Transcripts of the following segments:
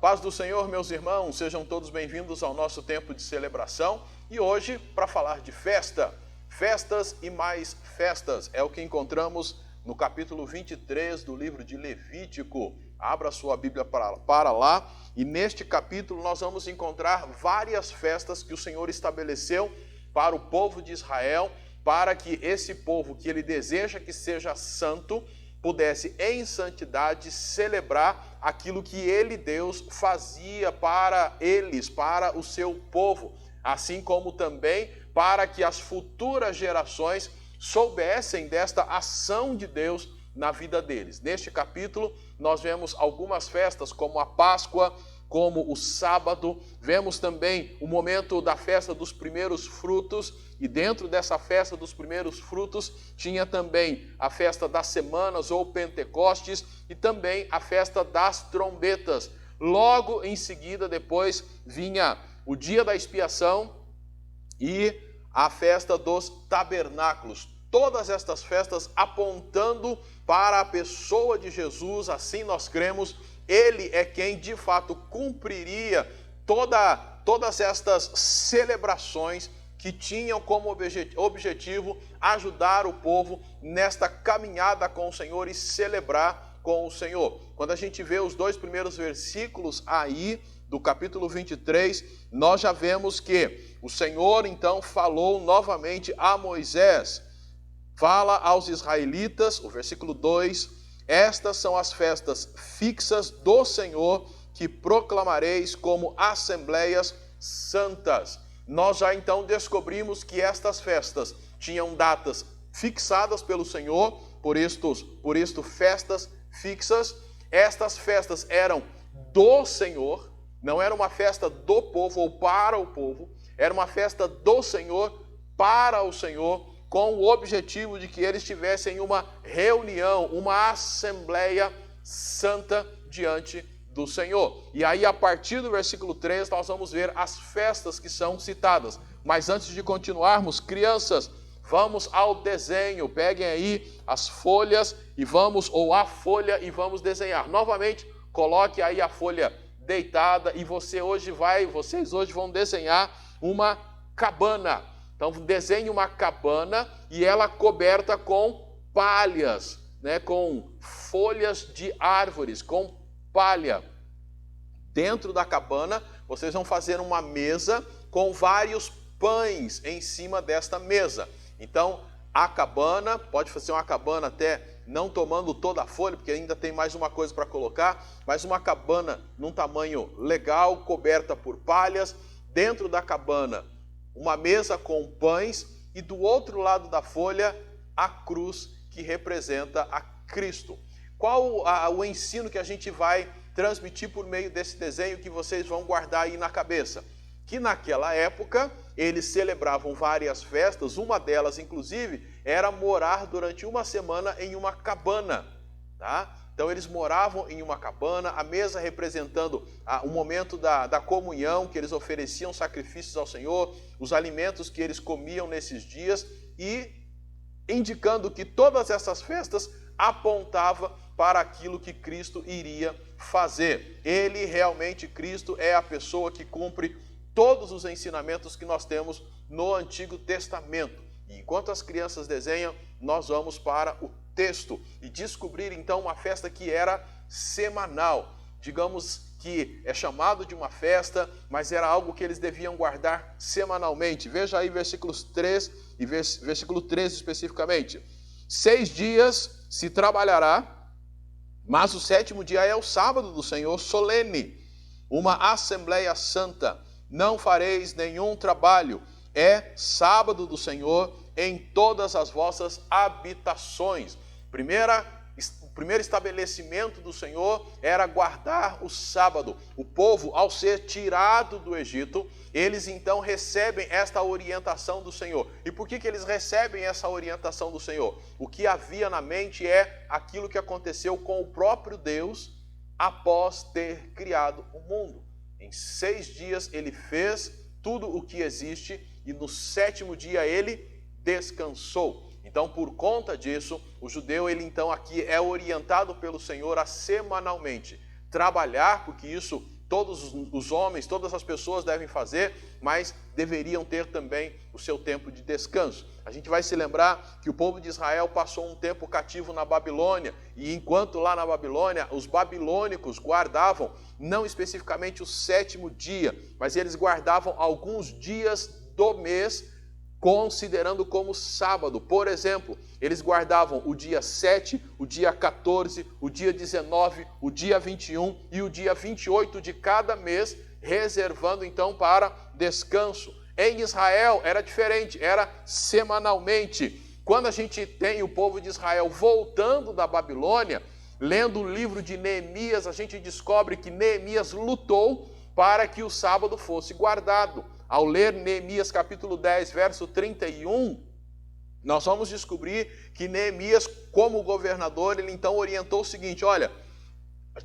paz do Senhor, meus irmãos, sejam todos bem-vindos ao nosso tempo de celebração e hoje para falar de festas e mais festas, é o que encontramos no capítulo 23 do livro de Levítico. Abra sua Bíblia para lá e neste capítulo nós vamos encontrar várias festas que o Senhor estabeleceu para o povo de Israel, para que esse povo que ele deseja que seja santo, pudesse em santidade celebrar aquilo que ele, Deus, fazia para eles, para o seu povo, assim como também para que as futuras gerações soubessem desta ação de Deus na vida deles. Neste capítulo nós vemos algumas festas como a Páscoa, como o sábado, vemos também o momento da festa dos primeiros frutos, e dentro dessa festa dos primeiros frutos tinha também a festa das semanas ou Pentecostes e também a festa das trombetas. Logo em seguida, depois, vinha o dia da expiação e a festa dos tabernáculos. Todas estas festas apontando para a pessoa de Jesus, assim nós cremos. Ele é quem de fato cumpriria todas estas celebrações que tinham como objetivo ajudar o povo nesta caminhada com o Senhor e celebrar com o Senhor. Quando a gente vê os dois primeiros versículos aí do capítulo 23, nós já vemos que o Senhor então falou novamente a Moisés. Fala aos israelitas, o versículo 2, estas são as festas fixas do Senhor que proclamareis como assembleias santas. Nós já então descobrimos que estas festas tinham datas fixadas pelo Senhor, por isto festas fixas. Estas festas eram do Senhor, não era uma festa do povo ou para o povo, era uma festa do Senhor para o Senhor, com o objetivo de que eles tivessem uma reunião, uma assembleia santa diante do Senhor. E aí, a partir do versículo 3, nós vamos ver as festas que são citadas. Mas antes de continuarmos, crianças, vamos ao desenho. Peguem aí as folhas e vamos, ou a folha, e vamos desenhar. Novamente, coloque aí a folha deitada e vocês hoje vão desenhar uma cabana. Então, desenhe uma cabana e ela coberta com palhas, com folhas de árvores, com palha. Dentro da cabana, vocês vão fazer uma mesa com vários pães em cima desta mesa. Então, a cabana, pode fazer uma cabana até não tomando toda a folha, porque ainda tem mais uma coisa para colocar, mas uma cabana num tamanho legal, coberta por palhas. Dentro da cabana, uma mesa com pães e do outro lado da folha, a cruz que representa a Cristo. Qual o ensino que a gente vai transmitir por meio desse desenho que vocês vão guardar aí na cabeça? Que naquela época eles celebravam várias festas, uma delas inclusive era morar durante uma semana em uma cabana, tá? Então eles moravam em uma cabana, a mesa representando o momento da comunhão, que eles ofereciam sacrifícios ao Senhor, os alimentos que eles comiam nesses dias e indicando que todas essas festas apontavam para aquilo que Cristo iria fazer. Ele realmente, Cristo, é a pessoa que cumpre todos os ensinamentos que nós temos no Antigo Testamento. E enquanto as crianças desenham, nós vamos para o texto e descobrir então uma festa que era semanal. Digamos que é chamado de uma festa, mas era algo que eles deviam guardar semanalmente. Veja aí versículos 3 e versículo 13 especificamente. 6 dias se trabalhará, mas o 7º dia é o sábado do Senhor solene, uma assembleia santa. Não fareis nenhum trabalho, é sábado do Senhor em todas as vossas habitações. O primeiro estabelecimento do Senhor era guardar o sábado. O povo, ao ser tirado do Egito, eles então recebem esta orientação do Senhor. E por que eles recebem essa orientação do Senhor? O que havia na mente é aquilo que aconteceu com o próprio Deus após ter criado o mundo. Em 6 dias ele fez tudo o que existe e no 7º dia ele descansou. Então, por conta disso, o judeu, ele então aqui é orientado pelo Senhor a semanalmente trabalhar, porque isso todos os homens, todas as pessoas devem fazer, mas deveriam ter também o seu tempo de descanso. A gente vai se lembrar que o povo de Israel passou um tempo cativo na Babilônia, e enquanto lá na Babilônia, os babilônicos guardavam, não especificamente o 7º dia, mas eles guardavam alguns dias do mês, considerando como sábado. Por exemplo, eles guardavam o dia 7, o dia 14, o dia 19, o dia 21 e o dia 28 de cada mês, reservando então para descanso. Em Israel era diferente, era semanalmente. Quando a gente tem o povo de Israel voltando da Babilônia, lendo o livro de Neemias, a gente descobre que Neemias lutou para que o sábado fosse guardado. Ao ler Neemias capítulo 10, verso 31, nós vamos descobrir que Neemias, como governador, ele então orientou o seguinte: olha,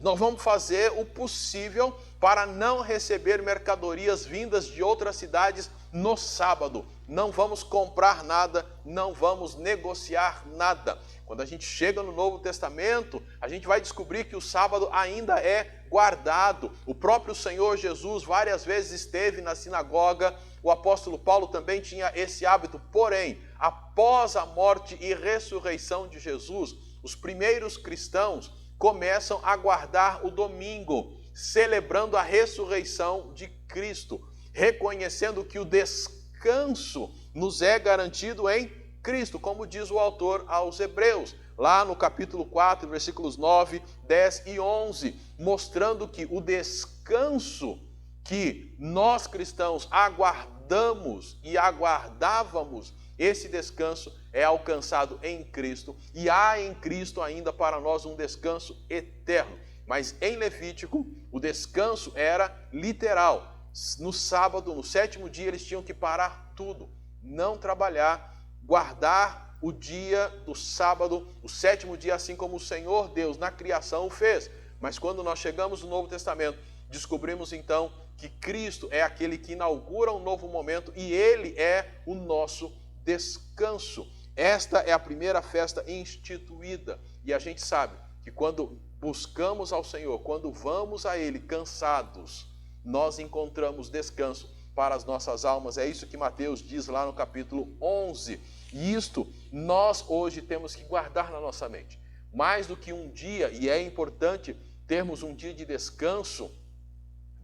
nós vamos fazer o possível para não receber mercadorias vindas de outras cidades no sábado. Não vamos comprar nada, não vamos negociar nada. Quando a gente chega no Novo Testamento, a gente vai descobrir que o sábado ainda é guardado. O próprio Senhor Jesus várias vezes esteve na sinagoga, o apóstolo Paulo também tinha esse hábito, porém, após a morte e ressurreição de Jesus, os primeiros cristãos começam a guardar o domingo, celebrando a ressurreição de Cristo, reconhecendo que o descanso nos é garantido em Cristo, como diz o autor aos Hebreus, lá no capítulo 4, versículos 9, 10 e 11, mostrando que o descanso que nós cristãos aguardamos e aguardávamos, esse descanso é alcançado em Cristo, e há em Cristo ainda para nós um descanso eterno. Mas em Levítico, o descanso era literal. No sábado, no 7º dia, eles tinham que parar tudo, não trabalhar, guardar o dia do sábado, o 7º dia, assim como o Senhor Deus na criação o fez. Mas quando nós chegamos no Novo Testamento, descobrimos então que Cristo é aquele que inaugura um novo momento e Ele é o nosso descanso. Esta é a primeira festa instituída, e a gente sabe que quando buscamos ao Senhor, quando vamos a Ele cansados, nós encontramos descanso para as nossas almas. É isso que Mateus diz lá no capítulo 11. E isto nós hoje temos que guardar na nossa mente. Mais do que um dia, e é importante termos um dia de descanso,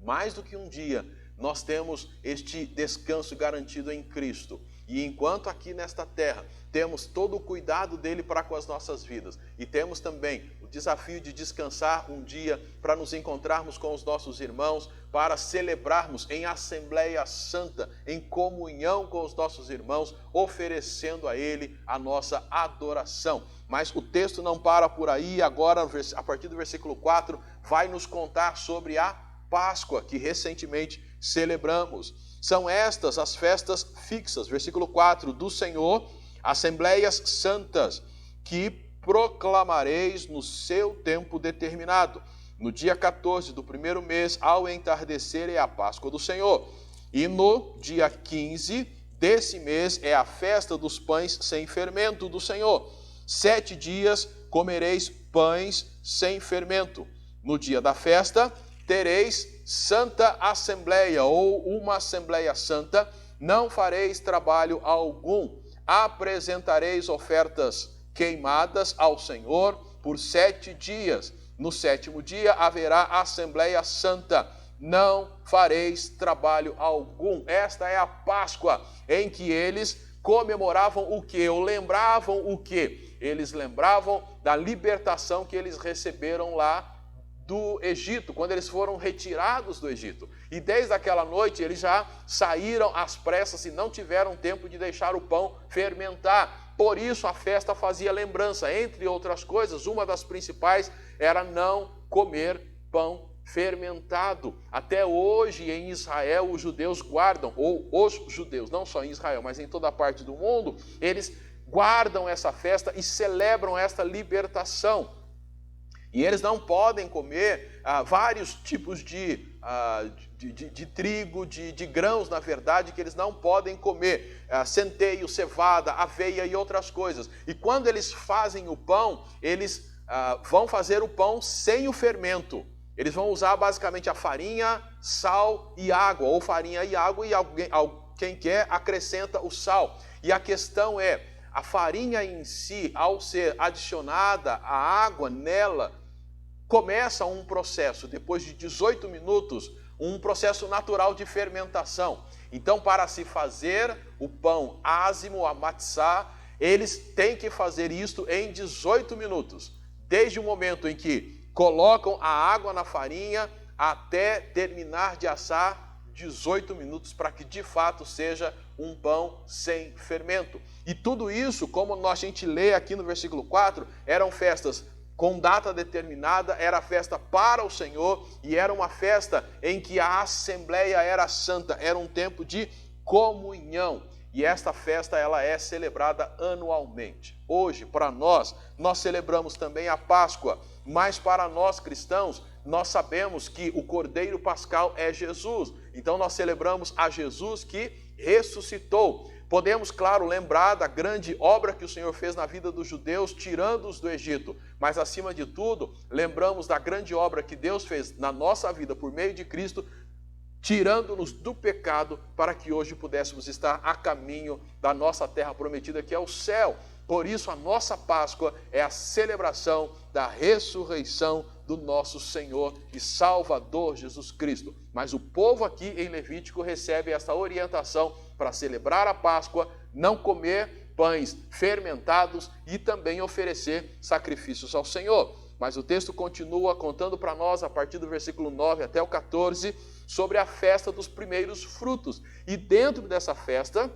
mais do que um dia, nós temos este descanso garantido em Cristo. E enquanto aqui nesta terra temos todo o cuidado dele para com as nossas vidas, e temos também o desafio de descansar um dia para nos encontrarmos com os nossos irmãos, para celebrarmos em Assembleia Santa, em comunhão com os nossos irmãos, oferecendo a ele a nossa adoração. Mas o texto não para por aí. Agora, a partir do versículo 4, vai nos contar sobre a Páscoa, que recentemente celebramos. São estas as festas fixas, versículo 4, do Senhor, Assembleias Santas, que proclamareis no seu tempo determinado. No dia 14 do primeiro mês, ao entardecer, é a Páscoa do Senhor. E no dia 15 desse mês é a festa dos pães sem fermento do Senhor. 7 dias comereis pães sem fermento. No dia da festa tereis santa assembleia, ou uma assembleia santa, não fareis trabalho algum. Apresentareis ofertas queimadas ao Senhor por 7 dias. No 7º dia haverá assembleia santa, não fareis trabalho algum. Esta é a Páscoa, em que eles comemoravam o quê? Ou lembravam o quê? Eles lembravam da libertação que eles receberam lá do Egito, quando eles foram retirados do Egito. E desde aquela noite eles já saíram às pressas e não tiveram tempo de deixar o pão fermentar. Por isso a festa fazia lembrança. Entre outras coisas, uma das principais era não comer pão fermentado. Até hoje em Israel os judeus guardam, ou os judeus, não só em Israel, mas em toda parte do mundo, eles guardam essa festa e celebram esta libertação. E eles não podem comer vários tipos de trigo, de grãos, na verdade, que eles não podem comer. Centeio, cevada, aveia e outras coisas. E quando eles fazem o pão, eles vão fazer o pão sem o fermento. Eles vão usar basicamente a farinha, sal e água, ou farinha e água, e quem quer acrescenta o sal. E a questão é, a farinha em si, ao ser adicionada a água nela, começa um processo, depois de 18 minutos, um processo natural de fermentação. Então, para se fazer o pão ázimo, a matzá, eles têm que fazer isto em 18 minutos. Desde o momento em que colocam a água na farinha até terminar de assar, 18 minutos, para que de fato seja um pão sem fermento. E tudo isso, como a gente lê aqui no versículo 4, eram festas com data determinada, era festa para o Senhor, e era uma festa em que a assembleia era santa, era um tempo de comunhão. E esta festa ela é celebrada anualmente. Hoje, para nós celebramos também a Páscoa, mas para nós cristãos, nós sabemos que o Cordeiro Pascal é Jesus. Então nós celebramos a Jesus que ressuscitou. Podemos, claro, lembrar da grande obra que o Senhor fez na vida dos judeus, tirando-os do Egito. Mas, acima de tudo, lembramos da grande obra que Deus fez na nossa vida por meio de Cristo, tirando-nos do pecado para que hoje pudéssemos estar a caminho da nossa terra prometida, que é o céu. Por isso, a nossa Páscoa é a celebração da ressurreição do nosso Senhor e Salvador Jesus Cristo. Mas o povo aqui em Levítico recebe essa orientação para celebrar a Páscoa, não comer pães fermentados e também oferecer sacrifícios ao Senhor. Mas o texto continua contando para nós, a partir do versículo 9 até o 14, sobre a festa dos primeiros frutos. E dentro dessa festa,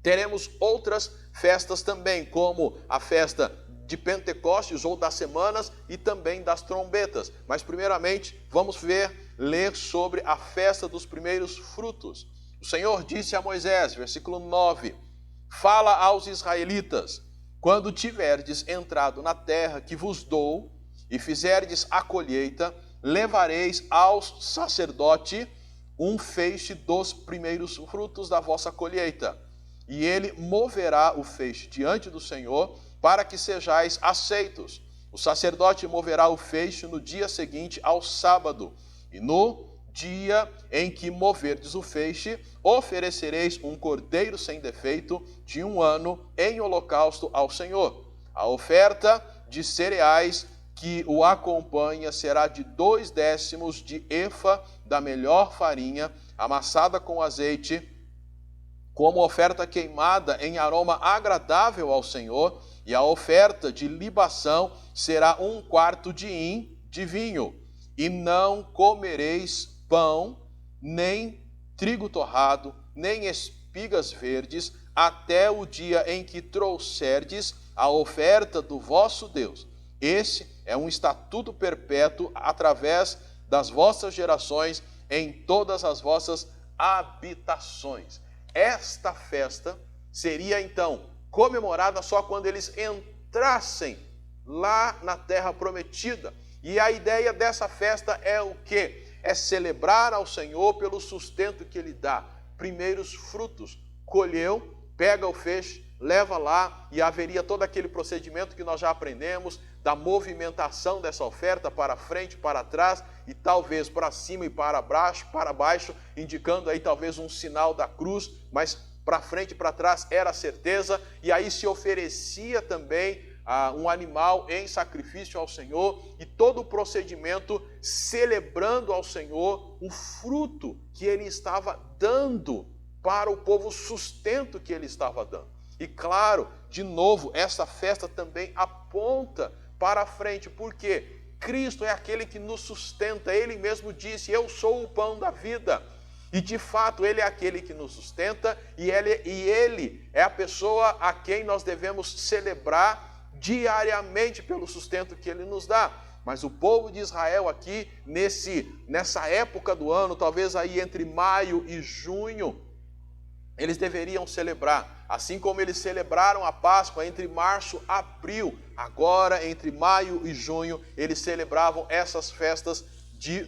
teremos outras festas também, como a festa de Pentecostes ou das semanas e também das trombetas. Mas primeiramente, vamos ler sobre a festa dos primeiros frutos. O Senhor disse a Moisés, versículo 9, fala aos israelitas, quando tiverdes entrado na terra que vos dou e fizerdes a colheita, levareis ao sacerdote um feixe dos primeiros frutos da vossa colheita, e ele moverá o feixe diante do Senhor, para que sejais aceitos. O sacerdote moverá o feixe no dia seguinte ao sábado, e no dia em que moverdes o feixe, oferecereis um cordeiro sem defeito de 1 ano em holocausto ao Senhor. A oferta de cereais que o acompanha será de 2/10 de efa da melhor farinha, amassada com azeite, como oferta queimada em aroma agradável ao Senhor, e a oferta de libação será 1/4 de hin de vinho. E não comereis pão, nem trigo torrado, nem espigas verdes, até o dia em que trouxerdes a oferta do vosso Deus. Esse é um estatuto perpétuo através das vossas gerações em todas as vossas habitações. Esta festa seria então comemorada só quando eles entrassem lá na terra prometida. E a ideia dessa festa é o quê? É celebrar ao Senhor pelo sustento que Ele dá. Primeiros frutos. Colheu, pega o feixe, leva lá, e haveria todo aquele procedimento que nós já aprendemos, da movimentação dessa oferta para frente, para trás, e talvez para cima e para baixo, indicando aí talvez um sinal da cruz, mas para frente e para trás era a certeza, e aí se oferecia também um animal em sacrifício ao Senhor, e todo o procedimento celebrando ao Senhor o fruto que Ele estava dando para o povo, o sustento que Ele estava dando. E claro, de novo, essa festa também aponta para a frente, porque Cristo é aquele que nos sustenta. Ele mesmo disse, eu sou o pão da vida. E de fato, Ele é aquele que nos sustenta, e Ele é a pessoa a quem nós devemos celebrar diariamente pelo sustento que Ele nos dá. Mas o povo de Israel aqui, nessa época do ano, talvez aí entre maio e junho, eles deveriam celebrar, assim como eles celebraram a Páscoa entre março e abril. Agora, entre maio e junho, eles celebravam essas festas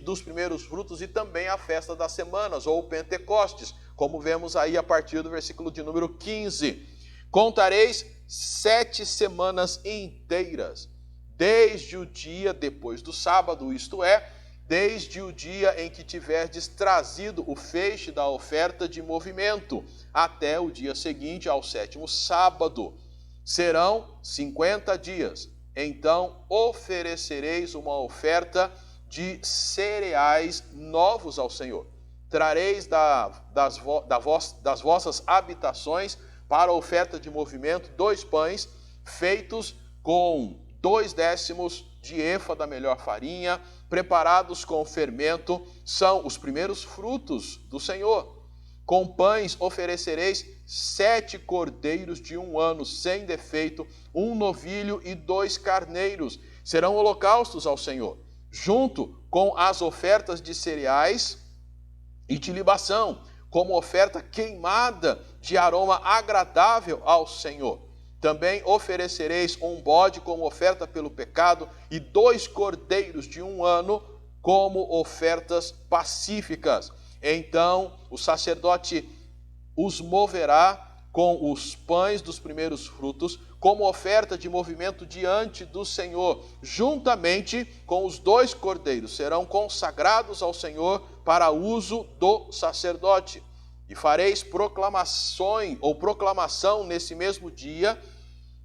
dos primeiros frutos e também a festa das semanas, ou Pentecostes, como vemos aí a partir do versículo de número 15. Contareis 7 semanas inteiras, desde o dia depois do sábado, isto é, desde o dia em que tiverdes trazido o feixe da oferta de movimento, até o dia seguinte ao 7º sábado. Serão 50 dias. Então oferecereis uma oferta de cereais novos ao Senhor. Trareis das vossas habitações para a oferta de movimento 2 pães feitos com 2/10 de efa da melhor farinha, preparados com fermento, são os primeiros frutos do Senhor. Com pães oferecereis 7 cordeiros de 1 ano, sem defeito, 1 novilho e 2 carneiros. Serão holocaustos ao Senhor, junto com as ofertas de cereais e de libação, como oferta queimada de aroma agradável ao Senhor. Também oferecereis um bode como oferta pelo pecado e 2 cordeiros de 1 ano como ofertas pacíficas. Então o sacerdote os moverá com os pães dos primeiros frutos como oferta de movimento diante do Senhor, juntamente com os 2 cordeiros, serão consagrados ao Senhor para uso do sacerdote. E fareis proclamação nesse mesmo dia,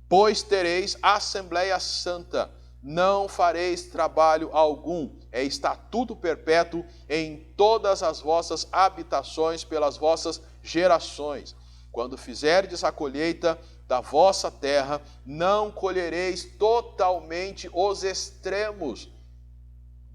pois tereis Assembleia Santa. Não fareis trabalho algum, é estatuto perpétuo em todas as vossas habitações pelas vossas gerações. Quando fizerdes a colheita da vossa terra, não colhereis totalmente os extremos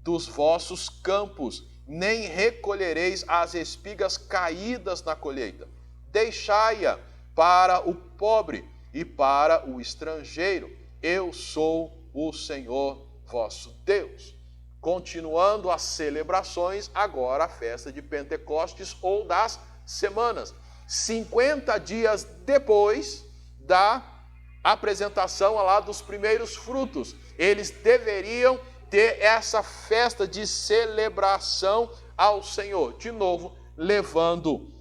dos vossos campos, nem recolhereis as espigas caídas na colheita. Deixai-a para o pobre e para o estrangeiro. Eu sou o Senhor vosso Deus. Continuando as celebrações, agora a festa de Pentecostes ou das semanas. 50 dias depois da apresentação lá dos primeiros frutos, eles deveriam ter essa festa de celebração ao Senhor. De novo, levando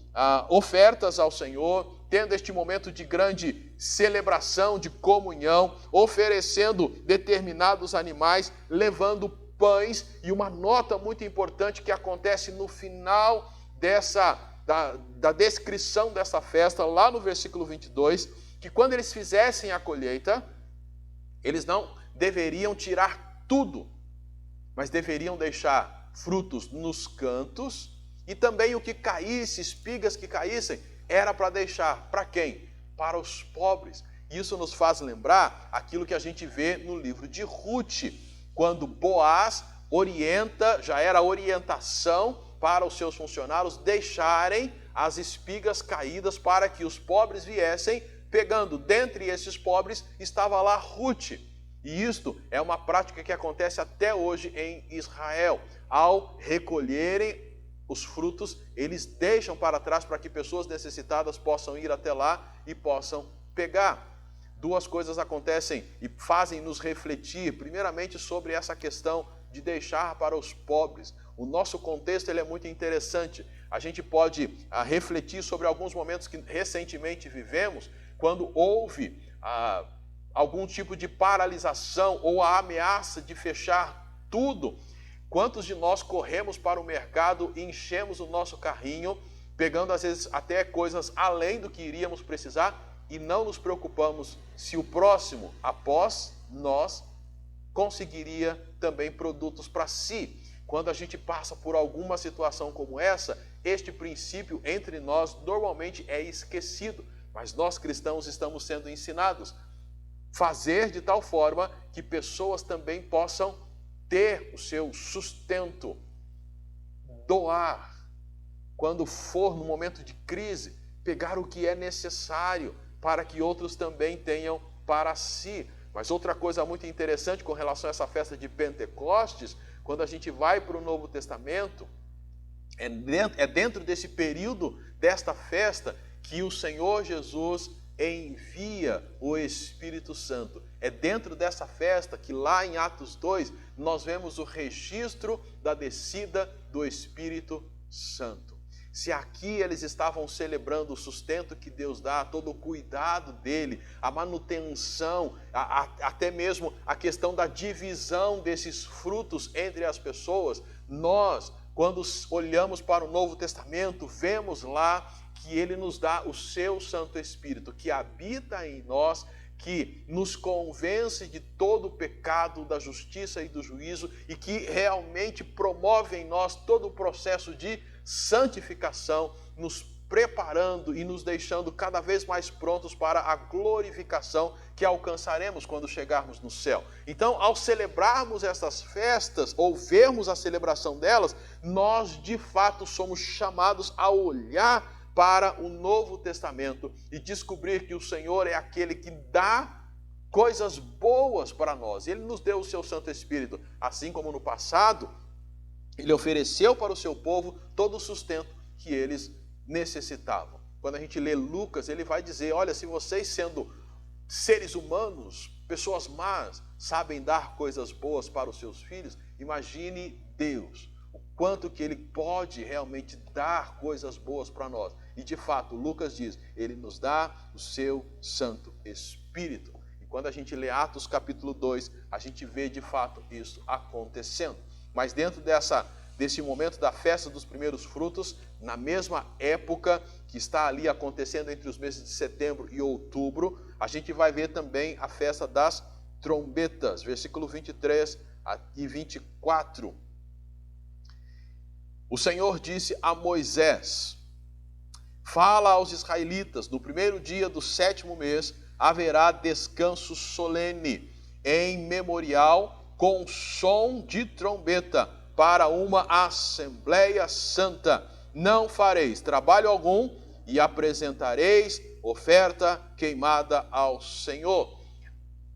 ofertas ao Senhor, tendo este momento de grande celebração, de comunhão, oferecendo determinados animais, levando pães, e uma nota muito importante que acontece no final da descrição dessa festa, lá no versículo 22, que quando eles fizessem a colheita, eles não deveriam tirar tudo, mas deveriam deixar frutos nos cantos, e também o que caísse, espigas que caíssem, era para deixar para quem? Para os pobres. Isso nos faz lembrar aquilo que a gente vê no livro de Ruth, quando Boaz orienta, já era orientação para os seus funcionários deixarem as espigas caídas para que os pobres viessem pegando. Dentre esses pobres estava lá Ruth. E isto é uma prática que acontece até hoje em Israel. Ao recolherem os frutos, eles deixam para trás para que pessoas necessitadas possam ir até lá e possam pegar. 2 coisas acontecem e fazem nos refletir, primeiramente, sobre essa questão de deixar para os pobres. O nosso contexto ele é muito interessante. A gente pode refletir sobre alguns momentos que recentemente vivemos, quando houve algum tipo de paralisação ou a ameaça de fechar tudo. Quantos de nós corremos para o mercado e enchemos o nosso carrinho, pegando às vezes até coisas além do que iríamos precisar, e não nos preocupamos se o próximo, após nós, conseguiria também produtos para si. Quando a gente passa por alguma situação como essa, este princípio entre nós normalmente é esquecido, mas nós cristãos estamos sendo ensinados a fazer de tal forma que pessoas também possam ter o seu sustento, doar, quando for no momento de crise, pegar o que é necessário para que outros também tenham para si. Mas outra coisa muito interessante com relação a essa festa de Pentecostes, quando a gente vai para o Novo Testamento, é dentro desse período desta festa que o Senhor Jesus envia o Espírito Santo. É dentro dessa festa que lá em Atos 2 nós vemos o registro da descida do Espírito Santo. se aqui eles estavam celebrando o sustento que Deus dá, todo o cuidado dele, a manutenção, até mesmo a questão da divisão desses frutos entre as pessoas, nós, quando olhamos para o Novo Testamento, vemos lá que ele nos dá o seu Santo Espírito, que habita em nós, que nos convence de todo o pecado, da justiça e do juízo, e que realmente promove em nós todo o processo de santificação, nos preparando e nos deixando cada vez mais prontos para a glorificação que alcançaremos quando chegarmos no céu. Então, ao celebrarmos essas festas, ou vermos a celebração delas, nós de fato somos chamados a olhar para o Novo Testamento e descobrir que o Senhor é aquele que dá coisas boas para nós. Ele nos deu o seu Santo Espírito, assim como no passado, ele ofereceu para o seu povo todo o sustento que eles necessitavam. Quando a gente lê Lucas, ele vai dizer, olha, se vocês sendo seres humanos, pessoas más, sabem dar coisas boas para os seus filhos, imagine Deus, o quanto que ele pode realmente dar coisas boas para nós. E de fato, Lucas diz, ele nos dá o seu Santo Espírito. E quando a gente lê Atos capítulo 2, a gente vê de fato isso acontecendo. Mas dentro desse momento da festa dos primeiros frutos, na mesma época que está ali acontecendo entre os meses de setembro e outubro, a gente vai ver também a festa das trombetas, versículo 23 e 24. O Senhor disse a Moisés, fala aos israelitas, no primeiro dia do 7º mês, haverá descanso solene, em memorial, com som de trombeta, para uma assembleia santa. Não fareis trabalho algum e apresentareis oferta queimada ao Senhor.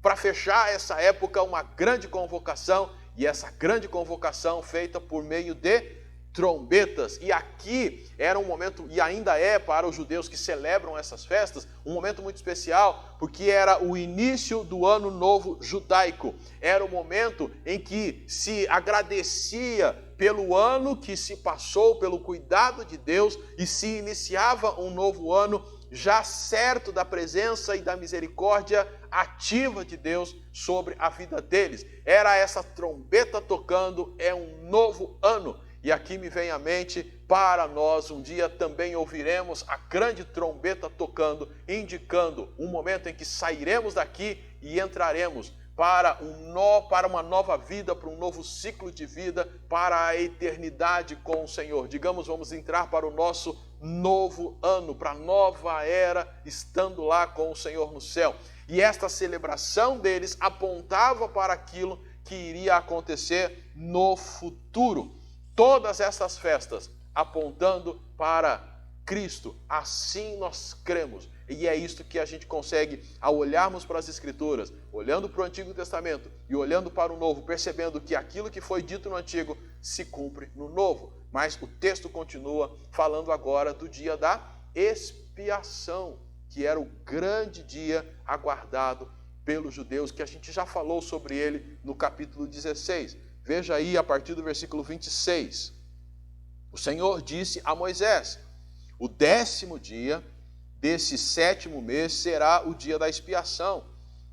Para fechar essa época, uma grande convocação, e essa grande convocação feita por meio de trombetas. E aqui era um momento, e ainda é para os judeus que celebram essas festas, um momento muito especial, porque era o início do ano novo judaico. Era o momento em que se agradecia pelo ano que se passou, pelo cuidado de Deus, e se iniciava um novo ano já certo da presença e da misericórdia ativa de Deus sobre a vida deles. Era essa trombeta tocando, é um novo ano. E aqui me vem à mente, para nós, um dia também ouviremos a grande trombeta tocando, indicando um momento em que sairemos daqui e entraremos para uma nova vida, para um novo ciclo de vida, para a eternidade com o Senhor. Digamos, vamos entrar para o nosso novo ano, para a nova era, estando lá com o Senhor no céu. E esta celebração deles apontava para aquilo que iria acontecer no futuro. Todas essas festas apontando para Cristo, assim nós cremos. E é isto que a gente consegue, ao olharmos para as Escrituras, olhando para o Antigo Testamento e olhando para o Novo, percebendo que aquilo que foi dito no Antigo se cumpre no Novo. Mas o texto continua falando agora do dia da expiação, que era o grande dia aguardado pelos judeus, que a gente já falou sobre ele no capítulo 16. Veja aí a partir do versículo 26. O Senhor disse a Moisés, o 10º dia desse 7º mês será o dia da expiação.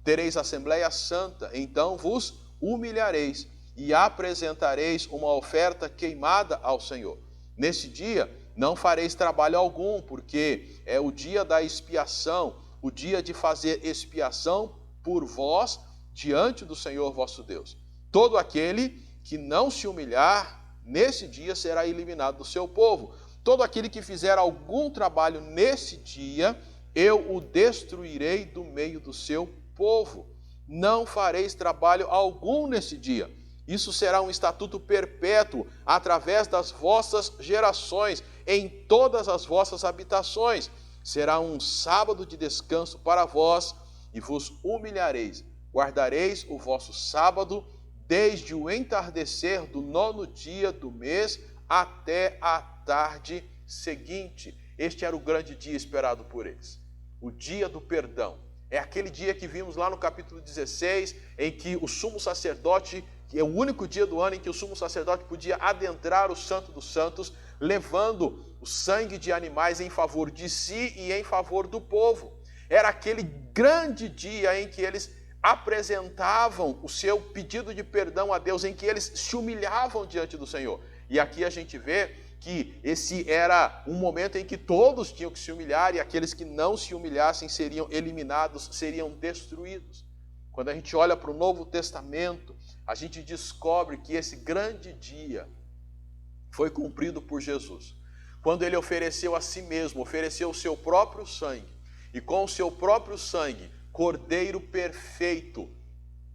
Tereis Assembleia Santa, então vos humilhareis e apresentareis uma oferta queimada ao Senhor. Nesse dia não fareis trabalho algum, porque é o dia da expiação, o dia de fazer expiação por vós diante do Senhor vosso Deus. Todo aquele que não se humilhar, nesse dia será eliminado do seu povo. Todo aquele que fizer algum trabalho nesse dia, eu o destruirei do meio do seu povo. Não fareis trabalho algum nesse dia. Isso será um estatuto perpétuo através das vossas gerações, em todas as vossas habitações. Será um sábado de descanso para vós, e vos humilhareis. Guardareis o vosso sábado, desde o entardecer do 9º dia do mês até a tarde seguinte. Este era o grande dia esperado por eles, o dia do perdão. É aquele dia que vimos lá no capítulo 16, em que o sumo sacerdote, que é o único dia do ano em que o sumo sacerdote podia adentrar o Santo dos Santos levando o sangue de animais em favor de si e em favor do povo. Era aquele grande dia em que eles apresentavam o seu pedido de perdão a Deus, em que eles se humilhavam diante do Senhor. E aqui a gente vê que esse era um momento em que todos tinham que se humilhar e aqueles que não se humilhassem seriam eliminados, seriam destruídos. Quando a gente olha para o Novo Testamento, a gente descobre que esse grande dia foi cumprido por Jesus. Quando ele ofereceu a si mesmo, ofereceu o seu próprio sangue, e com o seu próprio sangue, Cordeiro perfeito,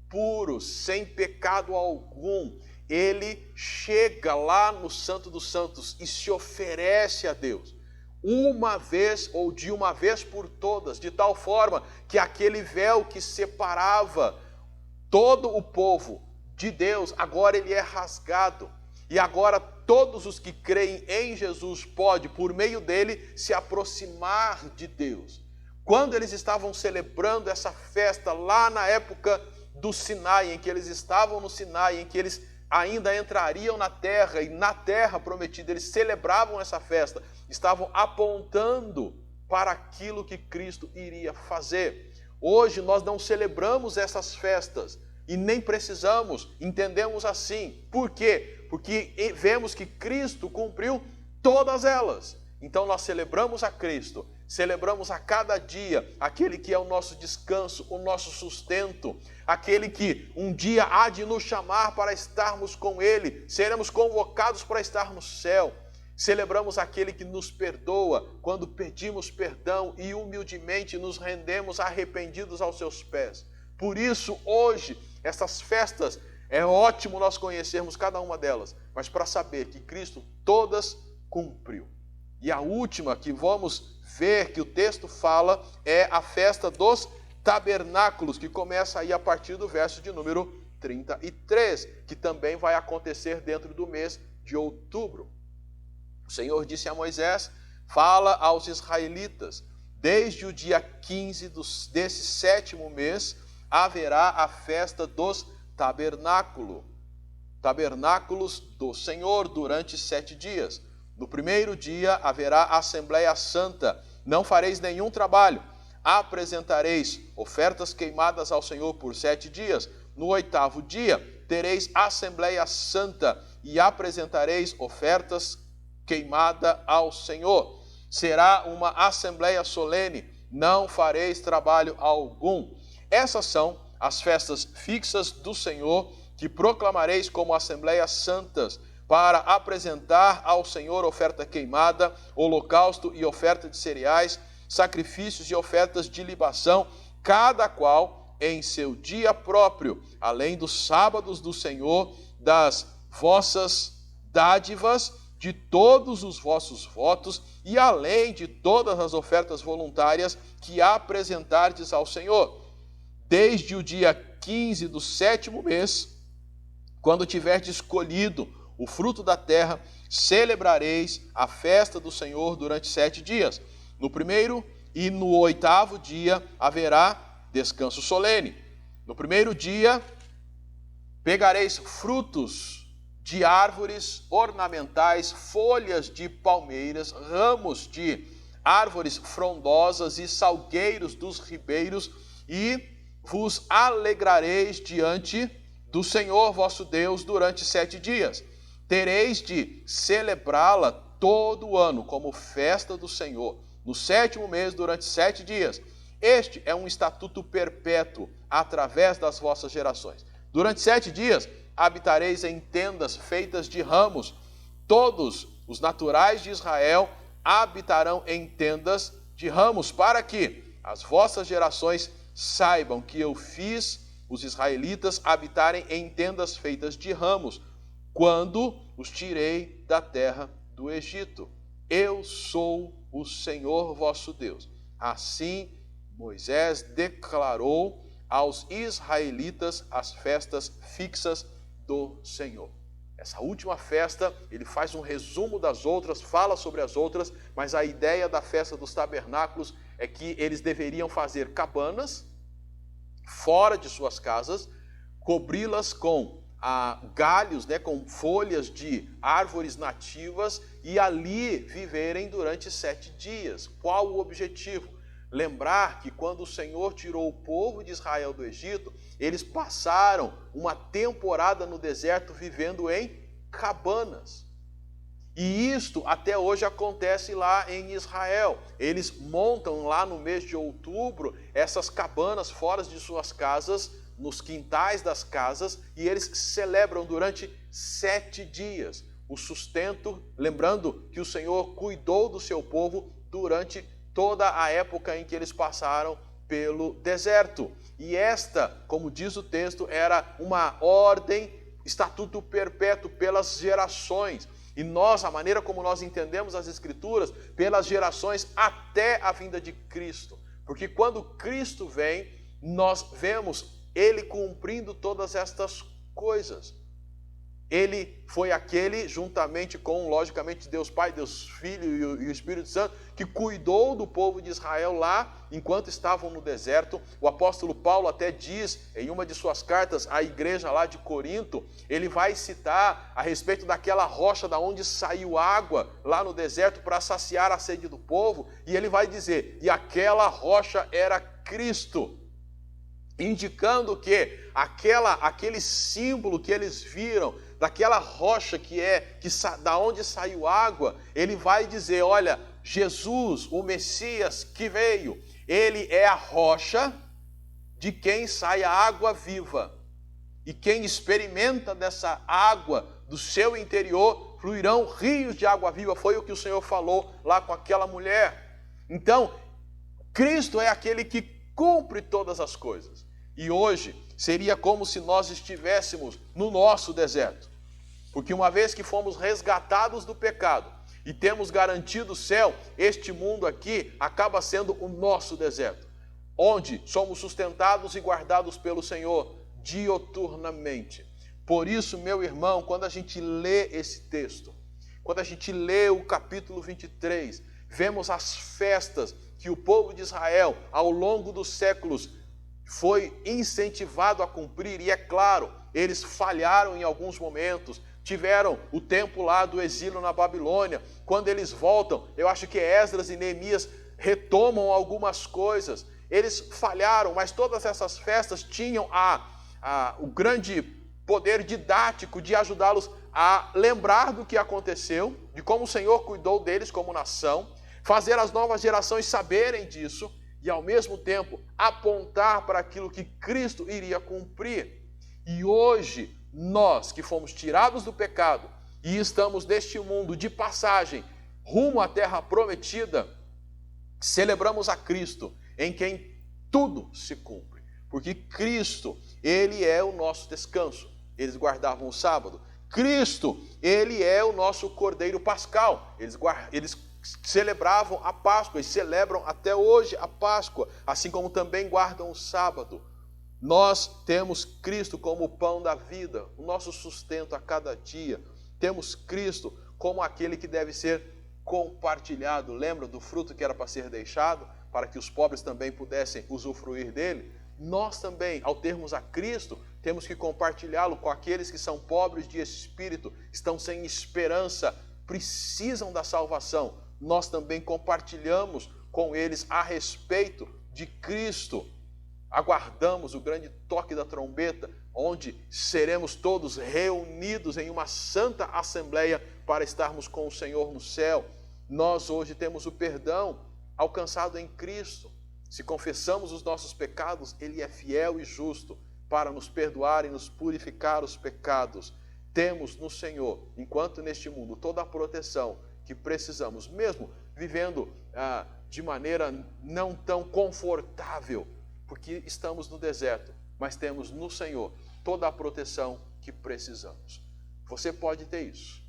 puro, sem pecado algum, ele chega lá no Santo dos Santos e se oferece a Deus, uma vez ou de uma vez por todas, de tal forma que aquele véu que separava todo o povo de Deus, agora ele é rasgado. E agora todos os que creem em Jesus podem, por meio dele, se aproximar de Deus. Quando eles estavam celebrando essa festa lá na época do Sinai, em que eles estavam no Sinai, em que eles ainda entrariam na terra, e na terra prometida, eles celebravam essa festa, estavam apontando para aquilo que Cristo iria fazer. Hoje nós não celebramos essas festas, e nem precisamos, entendemos assim. Por quê? Porque vemos que Cristo cumpriu todas elas. Então nós celebramos a Cristo, celebramos a cada dia aquele que é o nosso descanso, o nosso sustento, aquele que um dia há de nos chamar para estarmos com Ele, seremos convocados para estar no céu. Celebramos aquele que nos perdoa quando pedimos perdão e humildemente nos rendemos arrependidos aos seus pés. Por isso, hoje, essas festas, é ótimo nós conhecermos cada uma delas, mas para saber que Cristo todas cumpriu. E a última que vamos ver que o texto fala é a festa dos tabernáculos, que começa aí a partir do verso de número 33, que também vai acontecer dentro do mês de outubro. O Senhor disse a Moisés: fala aos israelitas, desde o dia 15 desse 7º mês haverá a festa dos tabernáculos do Senhor durante 7 dias. No primeiro dia haverá Assembleia Santa, não fareis nenhum trabalho, apresentareis ofertas queimadas ao Senhor por 7 dias. No 8º dia tereis Assembleia Santa e apresentareis ofertas queimadas ao Senhor. Será uma assembleia solene, não fareis trabalho algum. Essas são as festas fixas do Senhor, que proclamareis como assembleias santas, para apresentar ao Senhor oferta queimada, holocausto e oferta de cereais, sacrifícios e ofertas de libação, cada qual em seu dia próprio, além dos sábados do Senhor, das vossas dádivas, de todos os vossos votos, e além de todas as ofertas voluntárias que apresentardes ao Senhor. Desde o dia 15 do 7º mês, quando tiverdes colhido o fruto da terra, celebrareis a festa do Senhor durante 7 dias. No primeiro e no 8º dia haverá descanso solene. No primeiro dia pegareis frutos de árvores ornamentais, folhas de palmeiras, ramos de árvores frondosas e salgueiros dos ribeiros, e vos alegrareis diante do Senhor vosso Deus durante 7 dias. Tereis de celebrá-la todo o ano como festa do Senhor, no 7º mês durante 7 dias. Este é um estatuto perpétuo através das vossas gerações. Durante 7 dias habitareis em tendas feitas de ramos. Todos os naturais de Israel habitarão em tendas de ramos, para que as vossas gerações saibam que eu fiz os israelitas habitarem em tendas feitas de ramos, quando os tirei da terra do Egito. Eu sou o Senhor vosso Deus. Assim Moisés declarou aos israelitas as festas fixas do Senhor. Essa última festa, ele faz um resumo das outras, fala sobre as outras, mas a ideia da festa dos tabernáculos é que eles deveriam fazer cabanas fora de suas casas, cobri-las com galhos, né, com folhas de árvores nativas e ali viverem durante 7 dias. Qual o objetivo? Lembrar que quando o Senhor tirou o povo de Israel do Egito, eles passaram uma temporada no deserto vivendo em cabanas. E isto até hoje acontece lá em Israel. Eles montam lá no mês de outubro essas cabanas fora de suas casas, nos quintais das casas, e eles celebram durante 7 dias o sustento, lembrando que o Senhor cuidou do seu povo durante toda a época em que eles passaram pelo deserto. E esta, como diz o texto, era uma ordem, estatuto perpétuo pelas gerações. E nós, a maneira como nós entendemos as Escrituras, pelas gerações até a vinda de Cristo. Porque quando Cristo vem, nós vemos Ele cumprindo todas estas coisas. Ele foi aquele, juntamente com, logicamente, Deus Pai, Deus Filho e o Espírito Santo, que cuidou do povo de Israel lá, enquanto estavam no deserto. O apóstolo Paulo até diz, em uma de suas cartas à igreja lá de Corinto, ele vai citar a respeito daquela rocha da onde saiu água lá no deserto para saciar a sede do povo, e ele vai dizer, e aquela rocha era Cristo, indicando que aquele símbolo que eles viram, daquela rocha da onde saiu água, ele vai dizer, olha, Jesus, o Messias que veio, ele é a rocha de quem sai a água viva. E quem experimenta dessa água do seu interior, fluirão rios de água viva. Foi o que o Senhor falou lá com aquela mulher. Então, Cristo é aquele que cumpre todas as coisas. E hoje seria como se nós estivéssemos no nosso deserto. Porque uma vez que fomos resgatados do pecado e temos garantido o céu, este mundo aqui acaba sendo o nosso deserto, onde somos sustentados e guardados pelo Senhor dioturnamente. Por isso, meu irmão, quando a gente lê esse texto, quando a gente lê o capítulo 23, vemos as festas que o povo de Israel, ao longo dos séculos, foi incentivado a cumprir, e é claro, eles falharam em alguns momentos, tiveram o tempo lá do exílio na Babilônia. Quando eles voltam, eu acho que Esdras e Neemias retomam algumas coisas. Eles falharam, mas todas essas festas tinham o grande poder didático de ajudá-los a lembrar do que aconteceu, de como o Senhor cuidou deles como nação, fazer as novas gerações saberem disso e, ao mesmo tempo, apontar para aquilo que Cristo iria cumprir. E hoje, nós que fomos tirados do pecado e estamos neste mundo de passagem rumo à terra prometida, celebramos a Cristo, em quem tudo se cumpre. Porque Cristo, Ele é o nosso descanso. Eles guardavam o sábado. Cristo, Ele é o nosso Cordeiro Pascal. Eles celebravam a Páscoa e celebram até hoje a Páscoa, assim como também guardam o sábado. Nós temos Cristo como o pão da vida, o nosso sustento a cada dia. Temos Cristo como aquele que deve ser compartilhado. Lembra do fruto que era para ser deixado, para que os pobres também pudessem usufruir dele? Nós também, ao termos a Cristo, temos que compartilhá-lo com aqueles que são pobres de espírito, estão sem esperança, precisam da salvação. Nós também compartilhamos com eles a respeito de Cristo. Aguardamos o grande toque da trombeta, onde seremos todos reunidos em uma santa assembleia para estarmos com o Senhor no céu. Nós hoje temos o perdão alcançado em Cristo. Se confessamos os nossos pecados, Ele é fiel e justo para nos perdoar e nos purificar os pecados. Temos no Senhor, enquanto neste mundo, toda a proteção que precisamos, mesmo vivendo de maneira não tão confortável, porque estamos no deserto, mas temos no Senhor toda a proteção que precisamos. Você pode ter isso.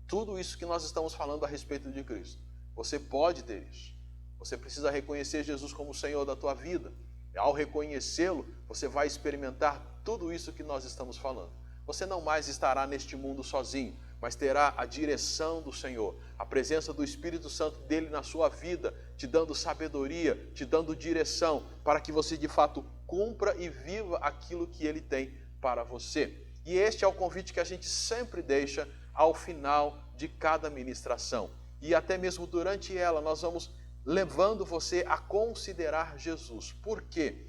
Tudo isso que nós estamos falando a respeito de Cristo, você pode ter isso. Você precisa reconhecer Jesus como o Senhor da tua vida. Ao reconhecê-lo, você vai experimentar tudo isso que nós estamos falando. Você não mais estará neste mundo sozinho, mas terá a direção do Senhor, a presença do Espírito Santo dele na sua vida, te dando sabedoria, te dando direção, para que você de fato cumpra e viva aquilo que ele tem para você. E este é o convite que a gente sempre deixa ao final de cada ministração. E até mesmo durante ela, nós vamos levando você a considerar Jesus. Por quê?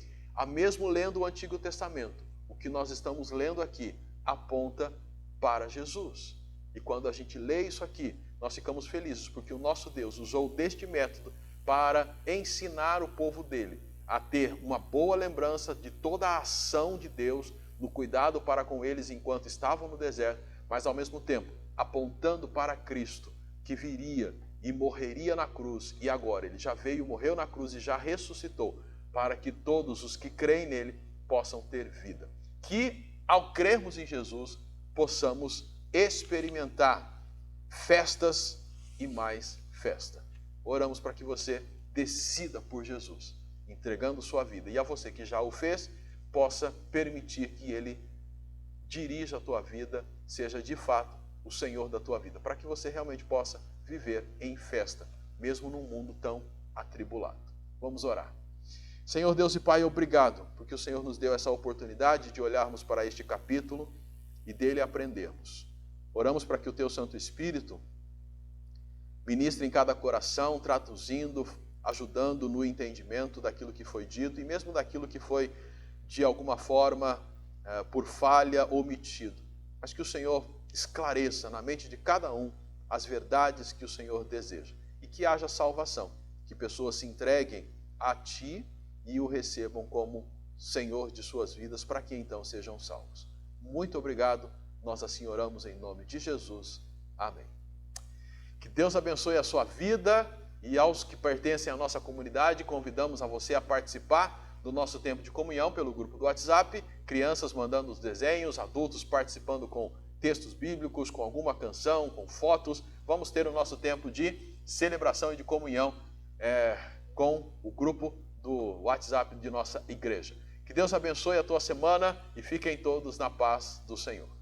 Mesmo lendo o Antigo Testamento, o que nós estamos lendo aqui aponta para Jesus. E quando a gente lê isso aqui, nós ficamos felizes, porque o nosso Deus usou deste método para ensinar o povo dele a ter uma boa lembrança de toda a ação de Deus no cuidado para com eles enquanto estavam no deserto, mas ao mesmo tempo apontando para Cristo, que viria e morreria na cruz, e agora ele já veio, morreu na cruz e já ressuscitou, para que todos os que creem nele possam ter vida. Que ao crermos em Jesus, possamos experimentar festas e mais festa. Oramos para que você decida por Jesus, entregando sua vida. E a você que já o fez, possa permitir que Ele dirija a tua vida, seja de fato o Senhor da tua vida, para que você realmente possa viver em festa, mesmo num mundo tão atribulado. Vamos orar. Senhor Deus e Pai, obrigado, porque o Senhor nos deu essa oportunidade de olharmos para este capítulo e dele aprendermos. Oramos para que o Teu Santo Espírito ministre em cada coração, traduzindo, ajudando no entendimento daquilo que foi dito e mesmo daquilo que foi, de alguma forma, por falha, omitido. Mas que o Senhor esclareça na mente de cada um as verdades que o Senhor deseja e que haja salvação, que pessoas se entreguem a Ti e o recebam como Senhor de suas vidas, para que então sejam salvos. Muito obrigado, nós assim oramos em nome de Jesus. Amém. Que Deus abençoe a sua vida, e aos que pertencem à nossa comunidade, convidamos a você a participar do nosso tempo de comunhão pelo grupo do WhatsApp, crianças mandando os desenhos, adultos participando com textos bíblicos, com alguma canção, com fotos. Vamos ter o nosso tempo de celebração e de comunhão com o grupo do WhatsApp de nossa igreja. Que Deus abençoe a tua semana e fiquem todos na paz do Senhor.